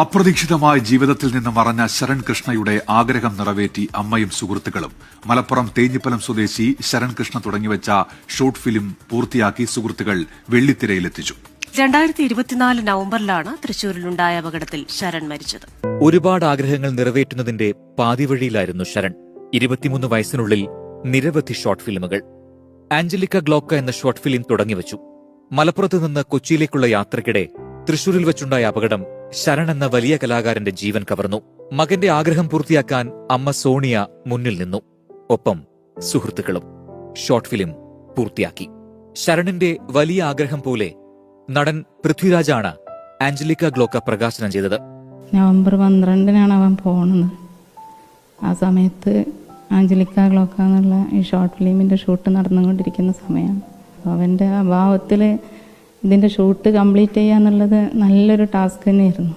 അപ്രതീക്ഷിതമായ ജീവിതത്തിൽ നിന്ന് മറഞ്ഞ ശരൺ കൃഷ്ണയുടെ ആഗ്രഹം നിറവേറ്റി അമ്മയും സുഹൃത്തുക്കളും. മലപ്പുറം തേഞ്ഞിപ്പലം സ്വദേശി ശരൺ കൃഷ്ണ തുടങ്ങിവെച്ച ഷോർട്ട് ഫിലിം പൂർത്തിയാക്കി സുഹൃത്തുക്കൾ വെള്ളിത്തിരയിലെത്തിച്ചു. 2024 നവംബറിലാണ് തൃശൂരിലുണ്ടായ അപകടത്തിൽ ശരൺ മരിച്ചത്. ഒരുപാട് ആഗ്രഹങ്ങൾ നിറവേറ്റുന്നതിന്റെ പാതിവഴിയിലായിരുന്നു ശരൺ. 23 വയസ്സിനുള്ളിൽ നിരവധി ഷോർട്ട് ഫിലിമുകൾ. ആഞ്ചലിക്ക ഗ്ലോക്ക എന്ന ഷോർട്ട് ഫിലിം തുടങ്ങിവച്ചു. മലപ്പുറത്ത് നിന്ന് കൊച്ചിയിലേക്കുള്ള യാത്രയ്ക്കിടെ തൃശൂരിൽ വെച്ചുണ്ടായ അപകടം ശരൺ എന്ന വലിയ കലാകാരന്റെ ജീവൻ കവർന്നു. മകന്റെ ആഗ്രഹം പൂർത്തിയാക്കാൻ അമ്മ സോണിയ മുന്നിൽ നിന്നു. ഒപ്പം സുഹൃത്തുക്കളും. ഷോർട്ട് ഫിലിം പൂർത്തിയാക്കി. ശരണിന്റെ വലിയ ആഗ്രഹം പോലെ നടൻ പൃഥ്വിരാജാണ് ആഞ്ചലിക്ക ഗ്ലോക്ക പ്രകാശനം ചെയ്തത്. നവംബർ 12 അവൻ പോകുന്നത്. ആ സമയത്ത് ആഞ്ചലിക്ക ഗ്ലോക്ക എന്നുള്ള ഈ ഷോർട്ട് ഫിലിമിൻ്റെ ഷൂട്ട് നടന്നുകൊണ്ടിരിക്കുന്ന സമയമാണ്. അവൻ്റെ അഭാവത്തിൽ ഇതിൻ്റെ ഷൂട്ട് കംപ്ലീറ്റ് ചെയ്യുക എന്നുള്ളത് നല്ലൊരു ടാസ്ക് തന്നെയായിരുന്നു.